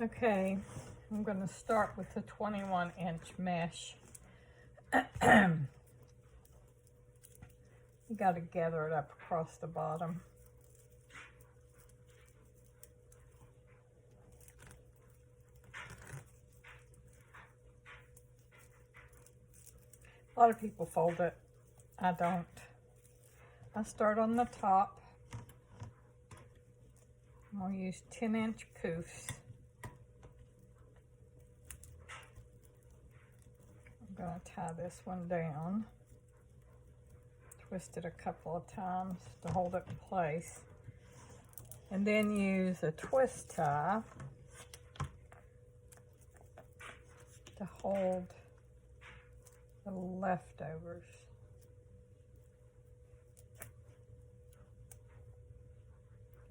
Okay, I'm going to start with the 21-inch mesh. You got to gather it up across the bottom. A lot of people fold it. I don't. I start on the top. I'm going to use 10-inch poofs. I'm going to tie this one down. Twist it a couple of times to hold it in place. And then use a twist tie to hold the leftovers.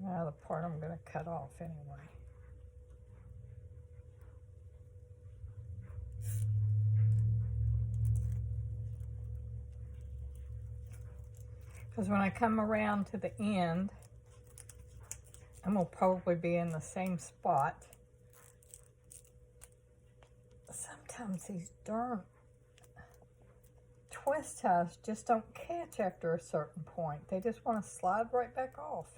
Now the part I'm going to cut off anyway. Because when I come around to the end, I'm going to probably be in the same spot. Sometimes these darn twist ties just don't catch after a certain point. They just want to slide right back off.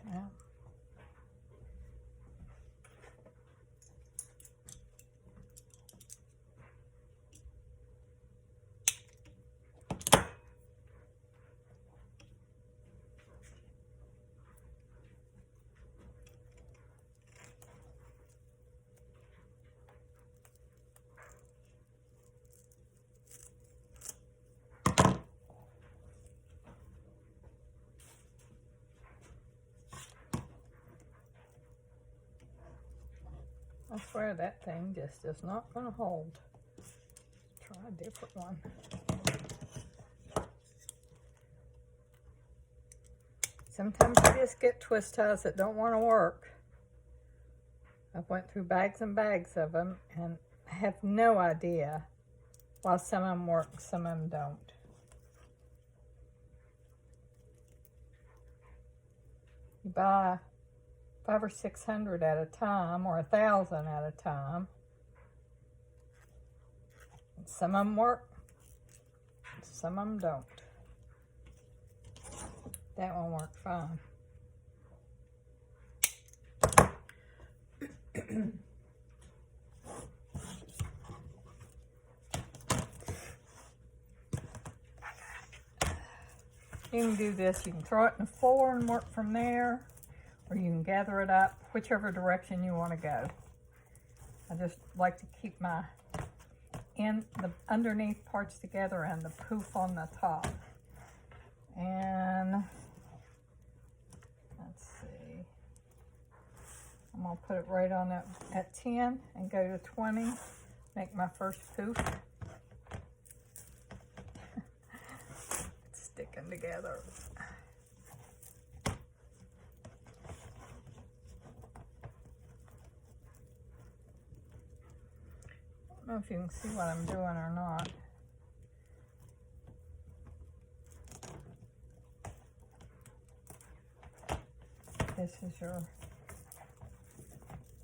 Yeah. I swear that thing just is not going to hold. Try a different one. Sometimes you just get twist ties that don't want to work. I've went through bags and bags of them and I have no idea why some of them work and some of them don't. You buy 500 or 600 at a time, or 1,000 at a time. And some of them work, some of them don't. That one worked fine. You can do this, you can throw it in the floor and work from there, or you can gather it up, whichever direction you want to go. I just like to keep the underneath parts together and the poof on the top. And let's see, I'm going to put it right on at 10 and go to 20, make my first poof. It's sticking together. I don't know if you can see what I'm doing or not. This is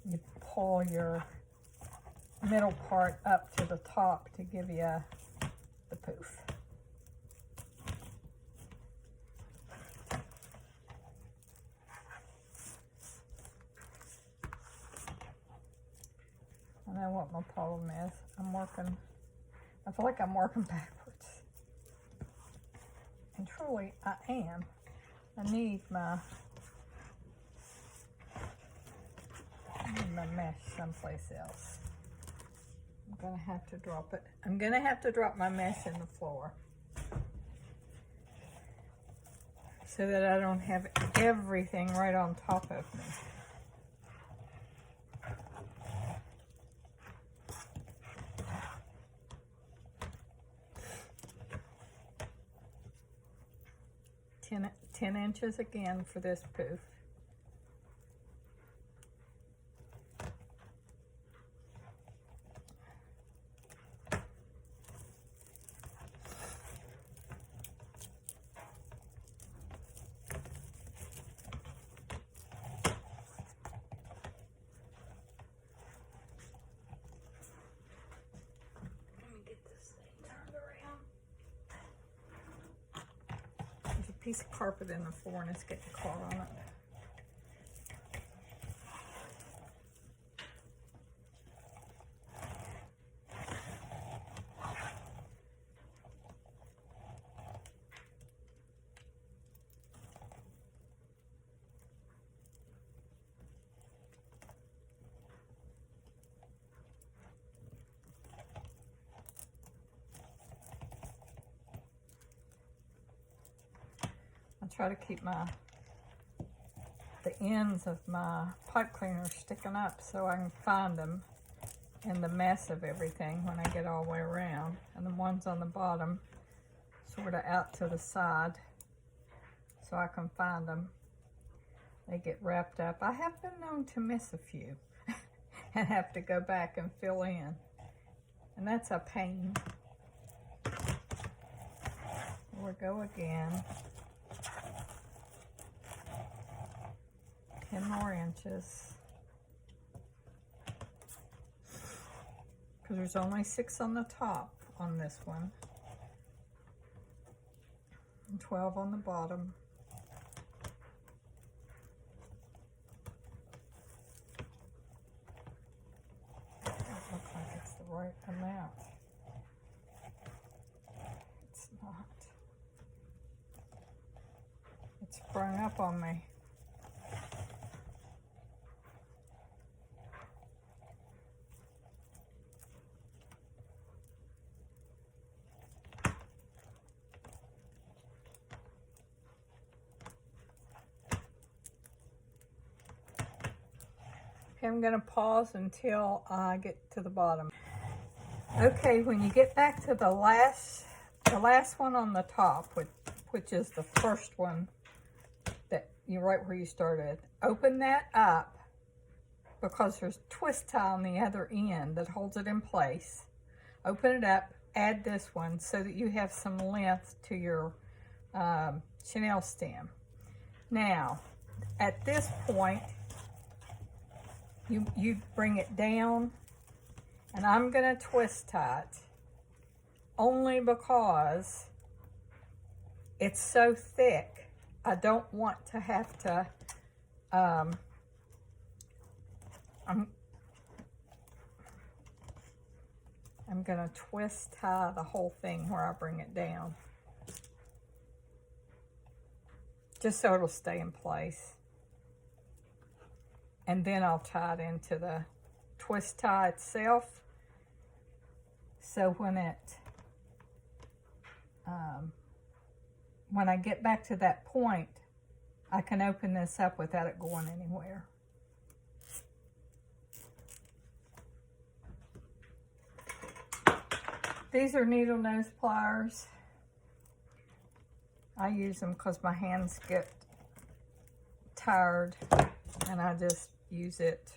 you pull your middle part up to the top to give you the poof. I know what my problem is. I feel like I'm working backwards. And truly, I am. I need my mesh someplace else. I'm going to have to drop it. I'm going to have to drop my mesh in the floor so that I don't have everything right on top of me. Ten inches again for this poof. piece of carpet in the floor and it's getting caught on it. I try to keep the ends of my pipe cleaner sticking up so I can find them in the mess of everything when I get all the way around. And the ones on the bottom sort of out to the side so I can find them. They get wrapped up. I have been known to miss a few and have to go back and fill in. And that's a pain. Here we go again. 10 more inches. Because there's only 6 on the top on this one. And 12 on the bottom. Doesn't look like it's the right amount. It's not. It sprung up on me. I'm going to pause until I get to the bottom. Okay, when you get back to the last one on the top, which is the first one that you're right where you started, open that up because there's a twist tie on the other end that holds it in place. Open it up, add this one so that you have some length to your chenille stem. Now, at this point, you bring it down, and I'm going to twist tie it only because it's so thick. I don't want to have to, I'm going to twist tie the whole thing where I bring it down, just so it'll stay in place. And then I'll tie it into the twist tie itself. So when I get back to that point, I can open this up without it going anywhere. These are needle nose pliers. I use them because my hands get tired. And I just use it.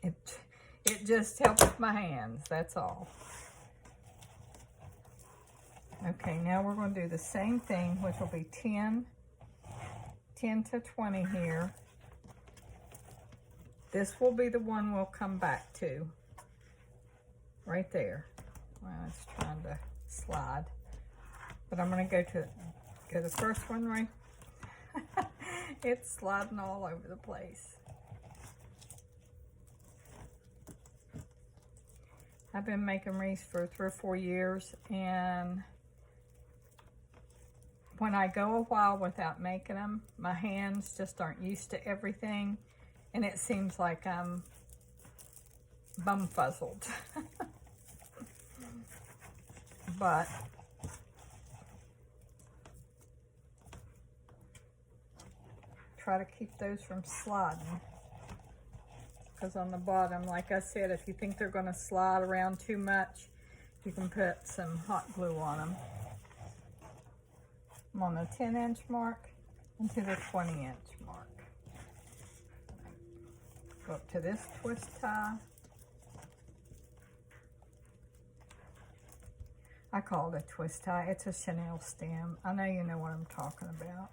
It just helps my hands, that's all. Okay, now we're going to do the same thing, which will be 10 to 20 here. This will be the one we'll come back to. Right there. Well, it's trying to slide. But I'm going to go the first one right. It's sliding all over the place. I've been making wreaths for 3 or 4 years, and when I go a while without making them, my hands just aren't used to everything, and it seems like I'm bumfuzzled. But try to keep those from sliding, because on the bottom, like I said, if you think they're going to slide around too much, you can put some hot glue on them. I'm on the 10-inch mark and to the 20-inch mark. Go up to this twist tie. I call it a twist tie. It's a chenille stem. I know you know what I'm talking about.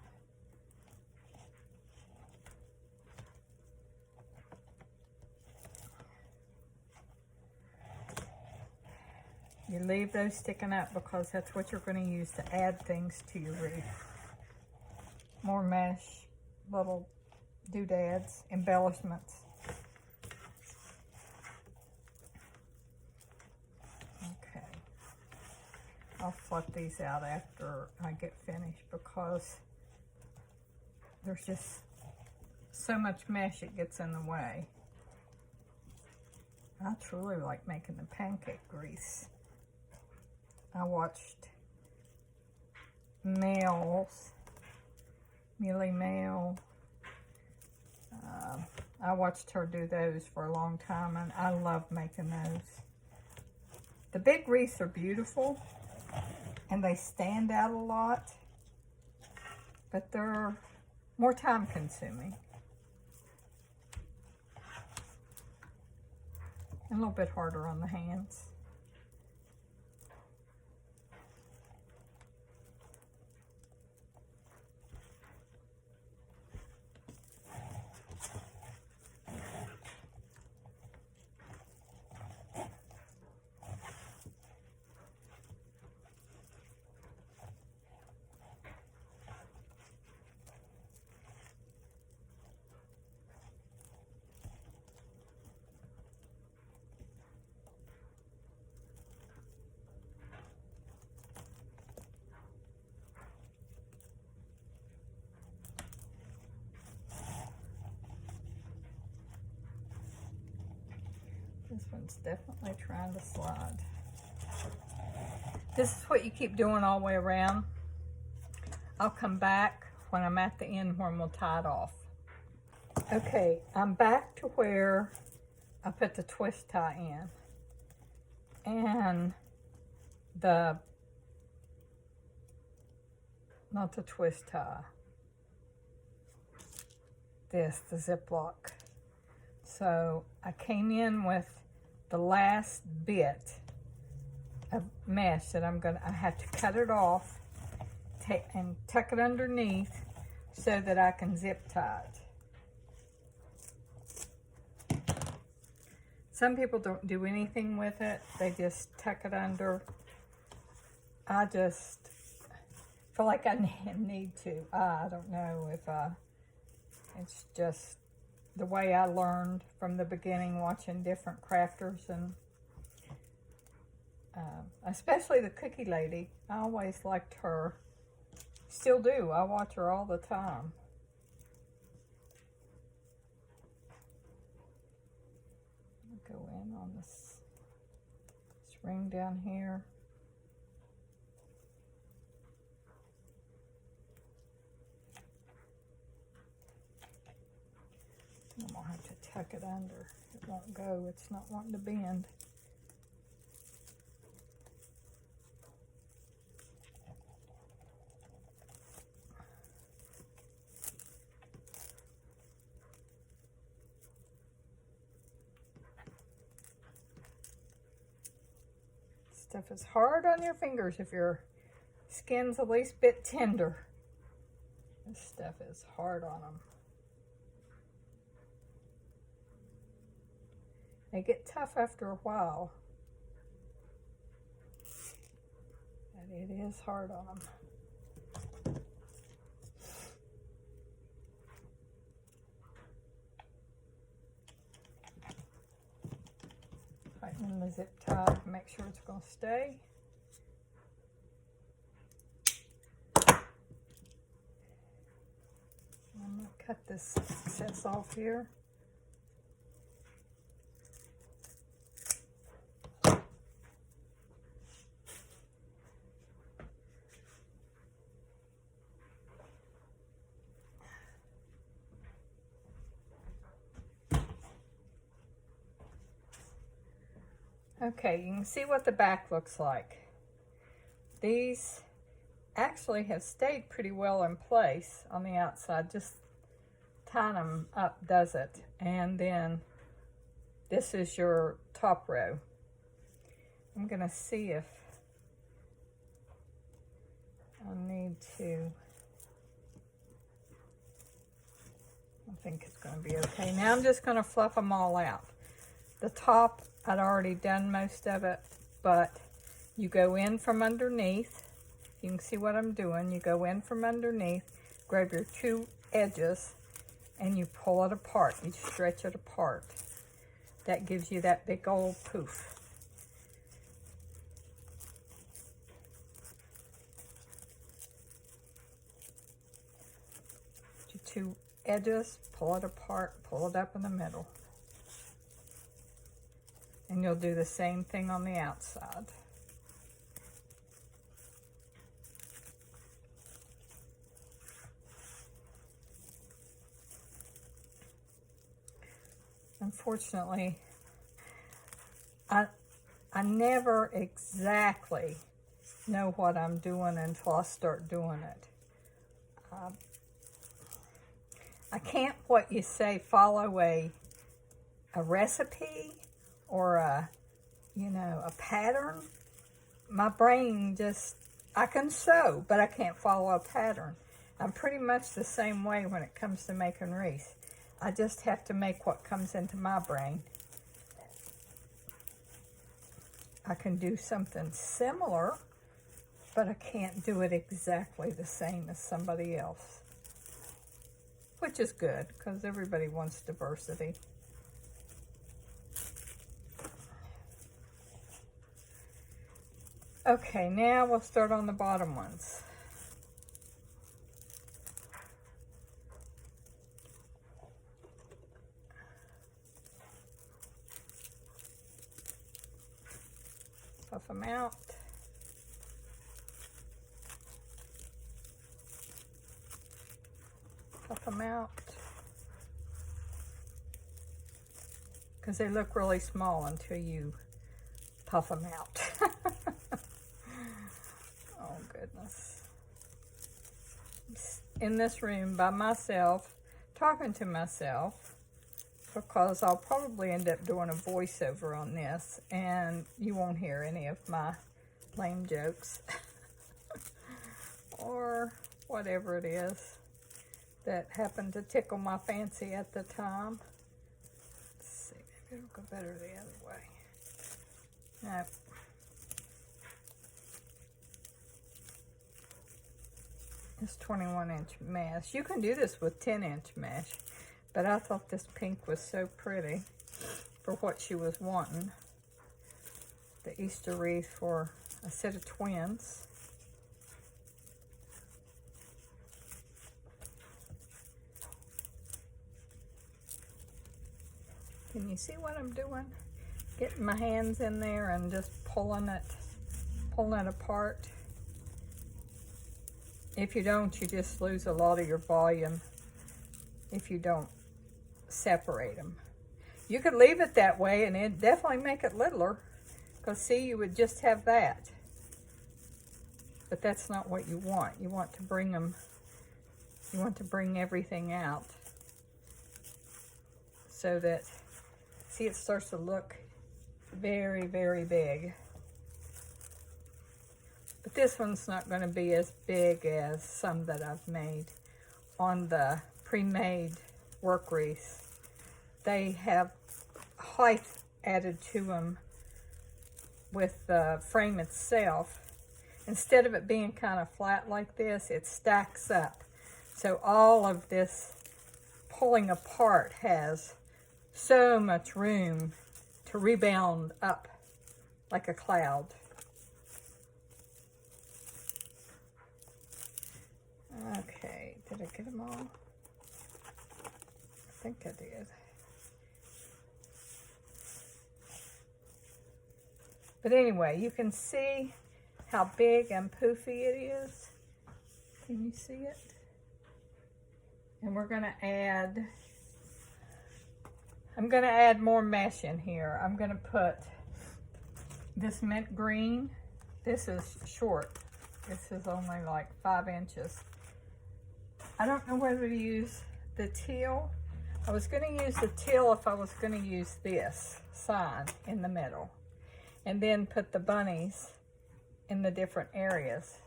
You leave those sticking up because that's what you're going to use to add things to your wreath. more mesh, little doodads, embellishments. Okay. I'll fluff these out after I get finished because there's just so much mesh it gets in the way. I truly like making the pancake grease. I watched Millie Mail. I watched her do those for a long time, and I love making those. The big wreaths are beautiful, and they stand out a lot, but they're more time consuming. And a little bit harder on the hands. This one's definitely trying to slide. This is what you keep doing all the way around. I'll come back when I'm at the end where I'm gonna tie it off. Okay, I'm back to where I put the twist tie in. And not the twist tie. The Ziploc. So I came in with the last bit of mesh that I have to cut it off and tuck it underneath so that I can zip tie it. Some people don't do anything with it. They just tuck it under. I just feel like I need to. I don't know if it's just the way I learned from the beginning, watching different crafters, and especially the cookie lady. I always liked her. Still do. I watch her all the time. Go in on this ring down here. I'm going to have to tuck it under. It won't go. It's not wanting to bend. Stuff is hard on your fingers if your skin's the least bit tender. This stuff is hard on them. They get tough after a while, but it is hard on them. Tighten the zip tie to make sure it's going to stay. I'm going to cut this excess off here. Okay, you can see what the back looks like. These actually have stayed pretty well in place on the outside. Just tying them up does it. And then this is your top row. I'm going to see if I need to. I think it's going to be okay. Now I'm just going to fluff them all out. The top, I'd already done most of it, but you go in from underneath. You can see what I'm doing. You go in from underneath, grab your two edges and you pull it apart. You stretch it apart. That gives you that big old poof. Your two edges, pull it apart, pull it up in the middle. And you'll do the same thing on the outside. Unfortunately, I never exactly know what I'm doing until I start doing it. I can't, what you say, follow a recipe or a pattern. My brain just, I can sew, but I can't follow a pattern. I'm pretty much the same way when it comes to making wreaths. I just have to make what comes into my brain. I can do something similar, but I can't do it exactly the same as somebody else. Which is good, because everybody wants diversity. Okay, now we'll start on the bottom ones. Puff them out. Puff them out. Because they look really small until you puff them out. Oh, goodness. In this room by myself, talking to myself, because I'll probably end up doing a voiceover on this, and you won't hear any of my lame jokes or whatever it is that happened to tickle my fancy at the time. Let's see, maybe it'll go better the other way. No. It's 21-inch mesh. You can do this with 10-inch mesh, but I thought this pink was so pretty for what she was wanting. The Easter wreath for a set of twins. Can you see what I'm doing? Getting my hands in there and just pulling it apart. If you don't, you just lose a lot of your volume if you don't separate them. You could leave it that way and it'd definitely make it littler, because see, you would just have that. But that's not what you want. You want to bring them, you want to bring everything out so that, see, it starts to look very, very big. But this one's not going to be as big as some that I've made on the pre-made work wreaths. They have height added to them with the frame itself. Instead of it being kind of flat like this, it stacks up. So all of this pulling apart has so much room to rebound up like a cloud. Okay, did I get them all? I think I did. But anyway, you can see how big and poofy it is. Can you see it? And we're going to add, I'm going to add more mesh in here. I'm going to put this mint green. This is short. This is only like 5 inches. I don't know whether to use the teal. I was going to use the teal if I was going to use this sign in the middle. And then put the bunnies in the different areas.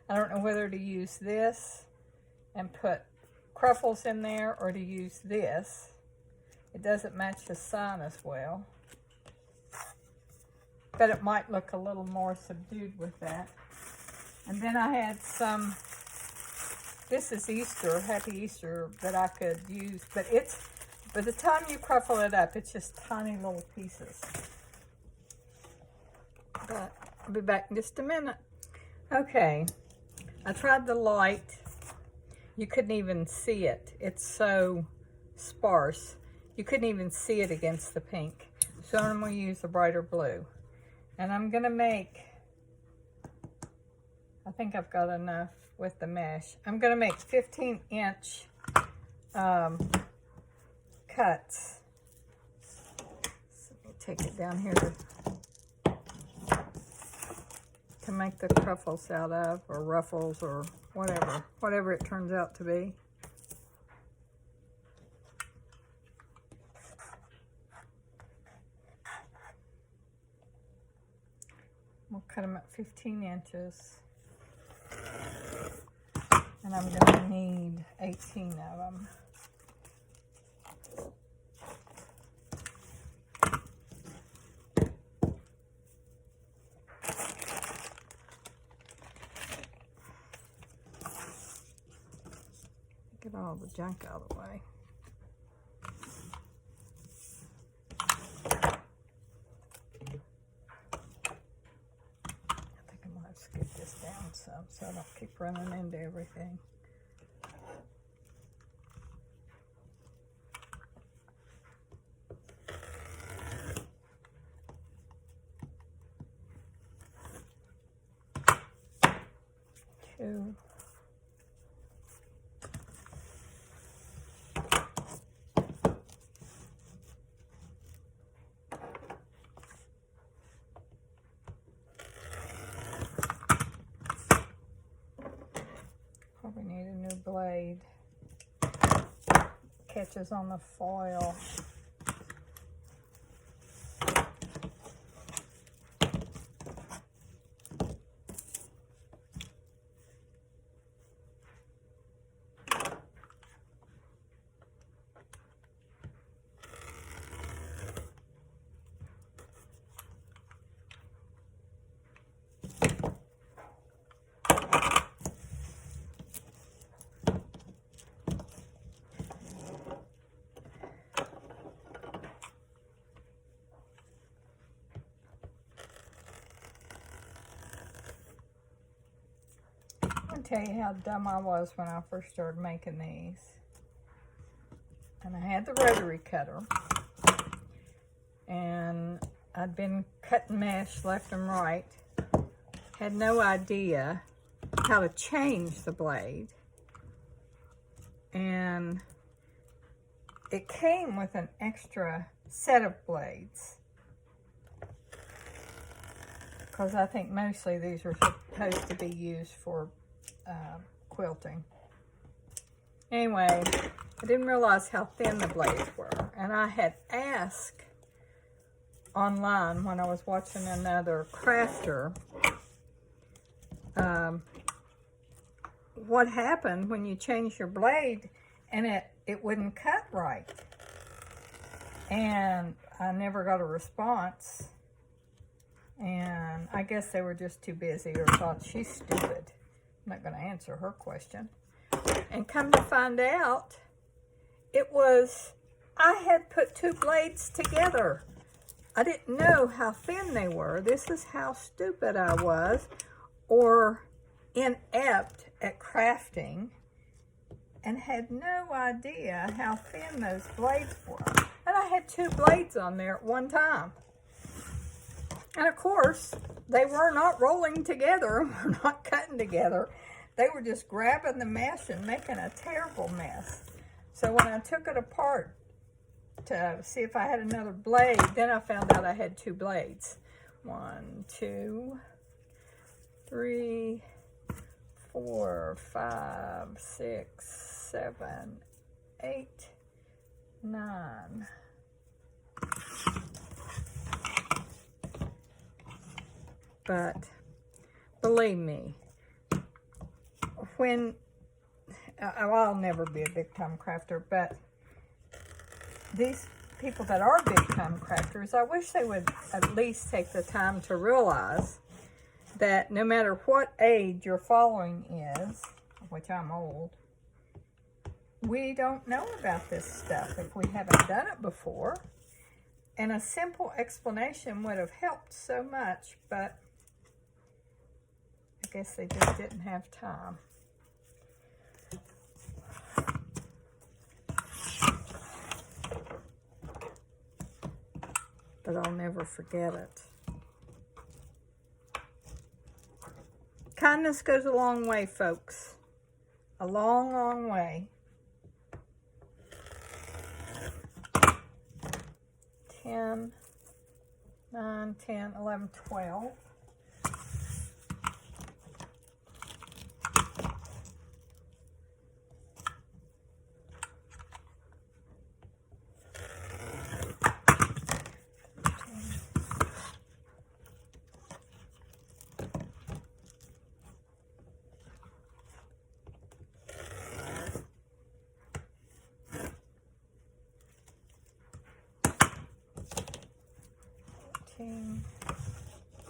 I don't know whether to use this and put cruffles in there or to use this. It doesn't match the sign as well. But it might look a little more subdued with that. And then I had some this is Easter, Happy Easter, that I could use. But it's, by the time you crumple it up, it's just tiny little pieces. But I'll be back in just a minute. Okay, I tried the light. You couldn't even see it. It's so sparse. You couldn't even see it against the pink. So I'm going to use the brighter blue. And I'm going to make, I think I've got enough with the mesh. I'm going to make 15-inch cuts. So let me take it down here to make the ruffles out of, or ruffles, or whatever it turns out to be. We'll cut them at 15 inches. And I'm going to need 18 of them. Get all the junk out of the way. Skip this down some so I don't keep running into everything. Two. Probably need a new blade. Catches on the foil. I'll tell you how dumb I was when I first started making these. And I had the rotary cutter. And I'd been cutting mesh left and right. Had no idea how to change the blade. And it came with an extra set of blades. Because I think mostly these are supposed to be used for quilting. Anyway, I didn't realize how thin the blades were. And I had asked online when I was watching another crafter what happened when you change your blade and it wouldn't cut right. And I never got a response. And I guess they were just too busy or thought she's stupid. I'm not going to answer her question. And come to find out, it was, I had put two blades together. I didn't know how thin they were. This is how stupid I was, or inept at crafting, and had no idea how thin those blades were. And I had two blades on there at one time. And of course, they were not rolling together, were not cutting together. They were just grabbing the mesh and making a terrible mess. So when I took it apart to see if I had another blade, then I found out I had two blades. 1, 2, 3, 4, 5, 6, 7, 8, 9. But believe me, when, I'll never be a big time crafter, but these people that are big time crafters, I wish they would at least take the time to realize that no matter what age your following is, which I'm old, we don't know about this stuff if we haven't done it before. And a simple explanation would have helped so much, but I guess they just didn't have time. But I'll never forget it. Kindness goes a long way, folks. A long, long way. 10, 9, 10, 11, 12.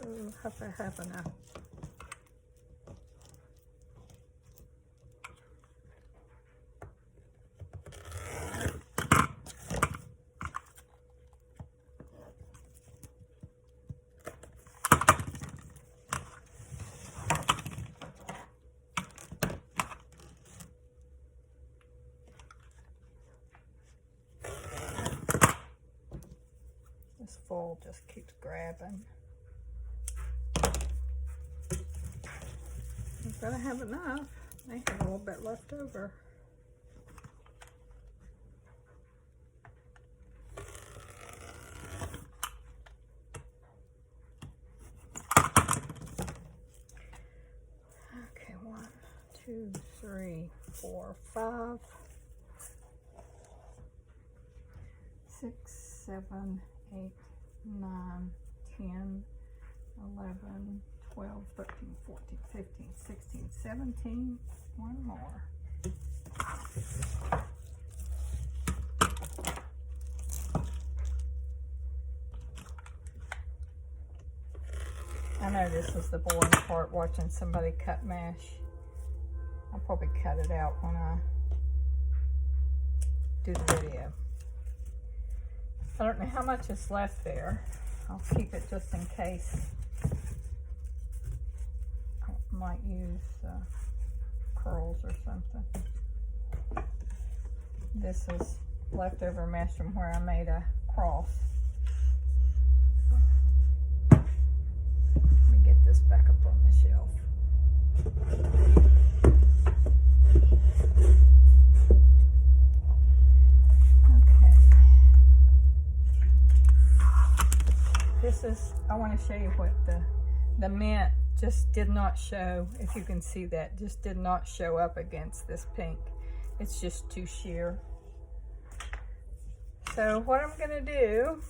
Ooh, hope I have enough. This foil just keeps grabbing. I'm gonna have enough. I have a little bit left over. Okay, 1, 2, 3, 4, 5, 6, 7, 8, 9, 10, 11, 12, 13, 14, 15, 16, 17, one more. I know this is the boring part, watching somebody cut mesh. I'll probably cut it out when I do the video. I don't know how much is left there. I'll keep it just in case. I might use curls or something. This is leftover mesh from where I made a cross. Let me get this back up on the shelf. Okay. This is, I want to show you what the mint just did not show. If you can see that, just did not show up against this pink. It's just too sheer. So what I'm gonna do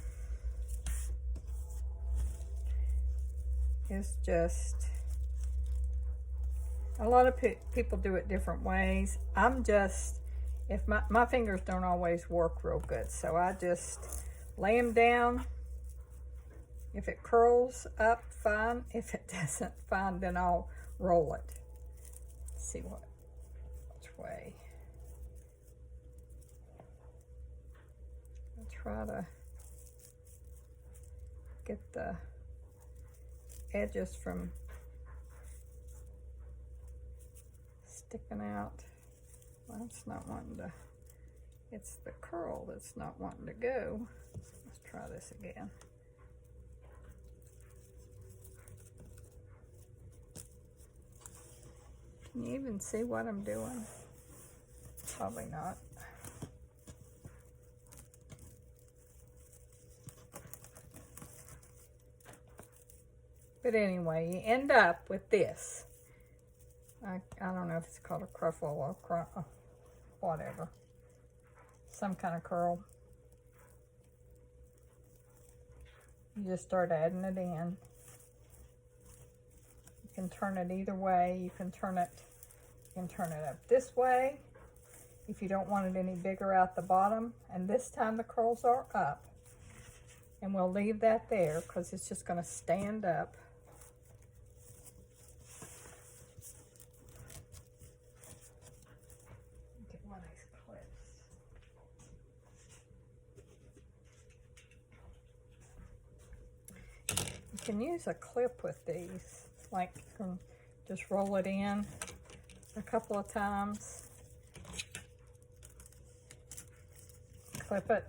is just, a lot of people do it different ways. I'm just, if my fingers don't always work real good, so I just lay them down. If it curls up, fine. If it doesn't, fine, then I'll roll it. Let's see which way. I'll try to get the edges from sticking out. Well, it's not wanting to, it's the curl that's not wanting to go. Let's try this again. Can you even see what I'm doing? Probably not. But anyway, you end up with this. I don't know if it's called a cruffle or whatever. Some kind of curl. You just start adding it in. You can turn it either way. You can turn it up this way if you don't want it any bigger out the bottom. And this time the curls are up. And we'll leave that there because it's just going to stand up. Get one of these clips. can use a clip with these. Like, you can just roll it in a couple of times. Clip it.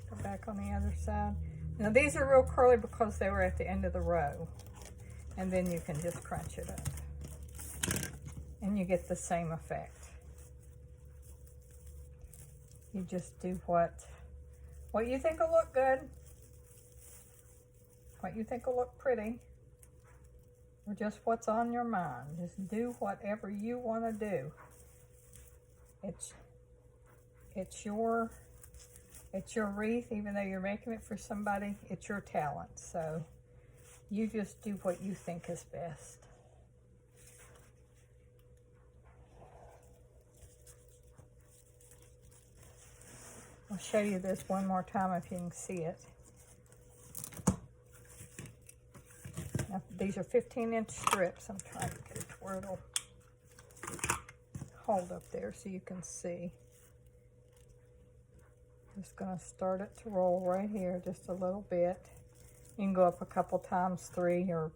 Go back on the other side. Now these are real curly because they were at the end of the row. And then you can just crunch it up. And you get the same effect. You just do what you think will look good. What you think will look pretty. Or just what's on your mind. Just do whatever you want to do. It's your wreath, even though you're making it for somebody. It's your talent. So you just do what you think is best. I'll show you this one more time if you can see it. Now, these are 15-inch strips. I'm trying to get it to where it'll hold up there so you can see. Just going to start it to roll right here just a little bit. You can go up a couple times, 3 or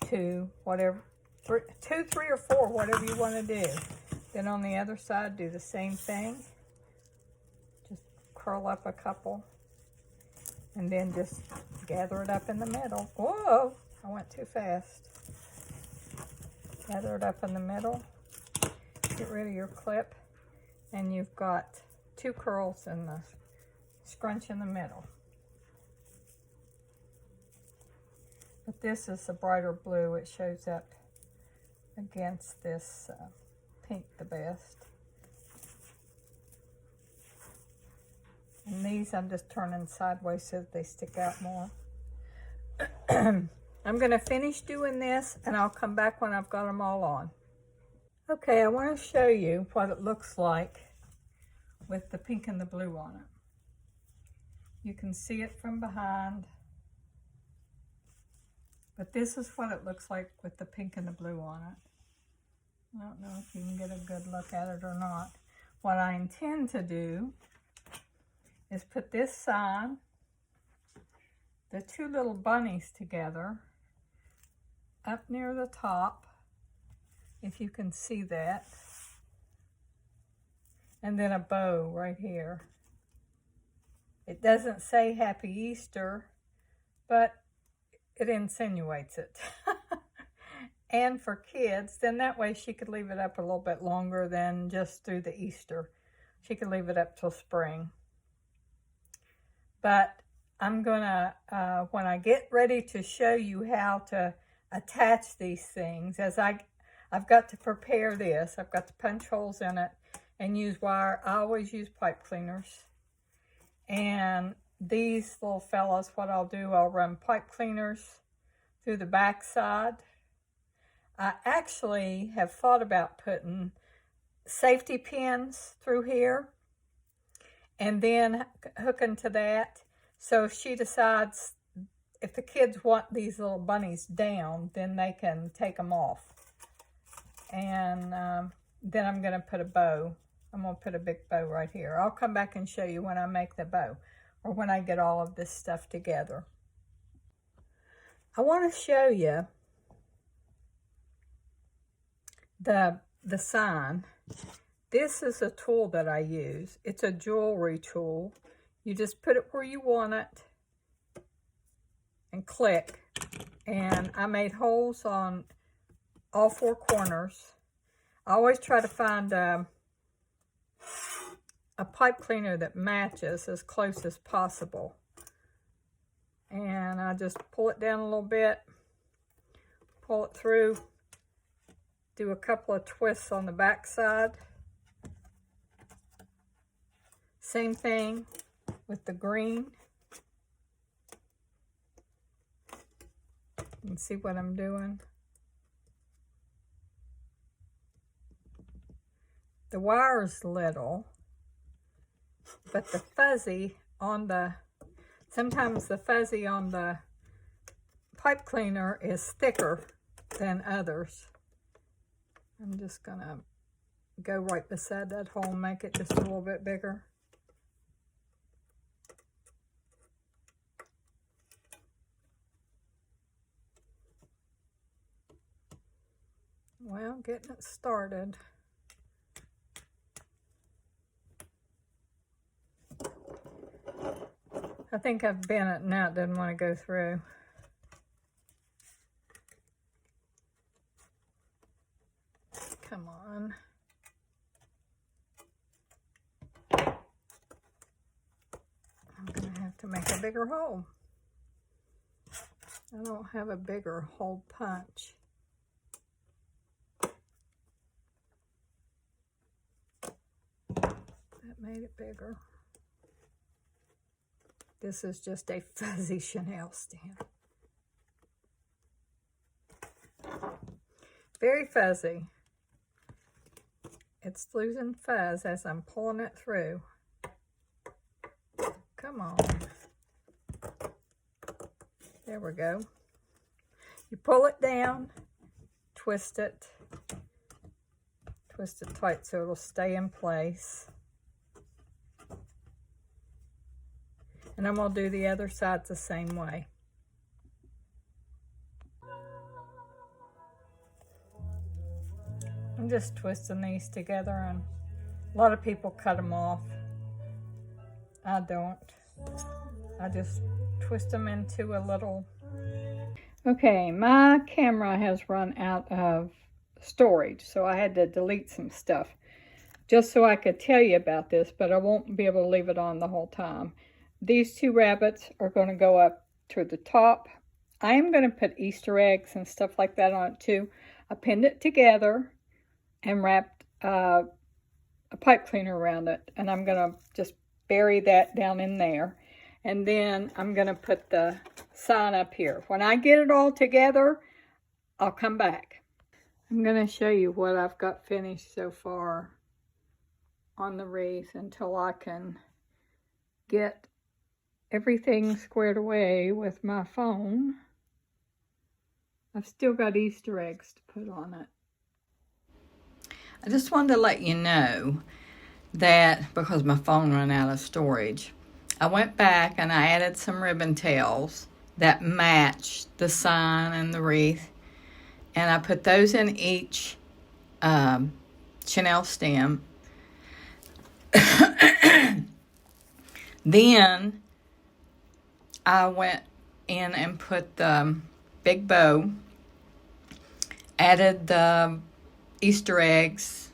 2, whatever. 2, 3, or 4, whatever you want to do. Then on the other side, do the same thing. Just curl up a couple. And then just gather it up in the middle. Whoa! I went too fast. Gather it up in the middle. Get rid of your clip. And you've got 2 curls and the scrunch in the middle. But this is a brighter blue. It shows up against this pink the best. And these I'm just turning sideways so that they stick out more. I'm going to finish doing this and I'll come back when I've got them all on. Okay, I want to show you what it looks like with the pink and the blue on it. You can see it from behind. But this is what it looks like with the pink and the blue on it. I don't know if you can get a good look at it or not. What I intend to do is put this sign, the 2 little bunnies together, up near the top, if you can see that, and then a bow right here. It doesn't say Happy Easter, but it insinuates it. And for kids, then that way she could leave it up a little bit longer than just through the Easter. She could leave it up till spring. But I'm gonna, when I get ready to show you how to attach these things, as I've got to prepare this. I've got to punch holes in it and use wire. I always use pipe cleaners. And these little fellas, what I'll do, I'll run pipe cleaners through the back side. I actually have thought about putting safety pins through here and then hooking to that. So if she decides, if the kids want these little bunnies down, then they can take them off. And then I'm going to put a bow. I'm going to put a big bow right here. I'll come back and show you when I make the bow, or when I get all of this stuff together. I want to show you the sign. This is a tool that I use. It's a jewelry tool. You just put it where you want it and click. And I made holes on all 4 corners. I always try to find a pipe cleaner that matches as close as possible. And I just pull it down a little bit, pull it through, do a couple of twists on the back side. Same thing with the green. You can see what I'm doing. The wire is little, but the fuzzy on the, sometimes the fuzzy on the pipe cleaner is thicker than others. I'm just gonna go right beside that hole and make it just a little bit bigger. Well, getting it started. I think I've bent it now. It didn't want to go through. Come on. I'm going to have to make a bigger hole. I don't have a bigger hole punch. That made it bigger. This is just a fuzzy Chanel stamp. Very fuzzy. It's losing fuzz as I'm pulling it through. Come on. There we go. You pull it down, twist it tight so it'll stay in place. And I'm going to do the other side the same way. I'm just twisting these together, and a lot of people cut them off. I don't. I just twist them into a little. Okay, my camera has run out of storage, so I had to delete some stuff just so I could tell you about this, but I won't be able to leave it on the whole time. These two rabbits are going to go up to the top. I am going to put Easter eggs and stuff like that on it too. I pinned it together and wrapped a pipe cleaner around it, and I'm going to just bury that down in there. And then I'm going to put the sign up here. When I get it all together, I'll come back. I'm going to show you what I've got finished so far on the wreath until I can get everything squared away with my phone. I've still got Easter eggs to put on it. I just wanted to let you know that because my phone ran out of storage, I went back and I added some ribbon tails that matched the sign and the wreath, and I put those in each Chanel stem. Then I went in and put the big bow, added the Easter eggs,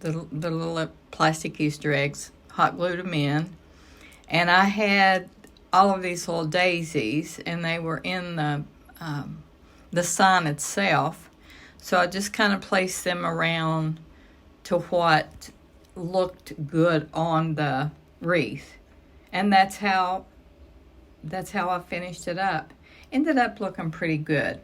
the little plastic Easter eggs, hot glued them in, and I had all of these little daisies, and they were in the sign itself, so I just kind of placed them around to what looked good on the wreath, and that's how I finished it up. Ended up looking pretty good.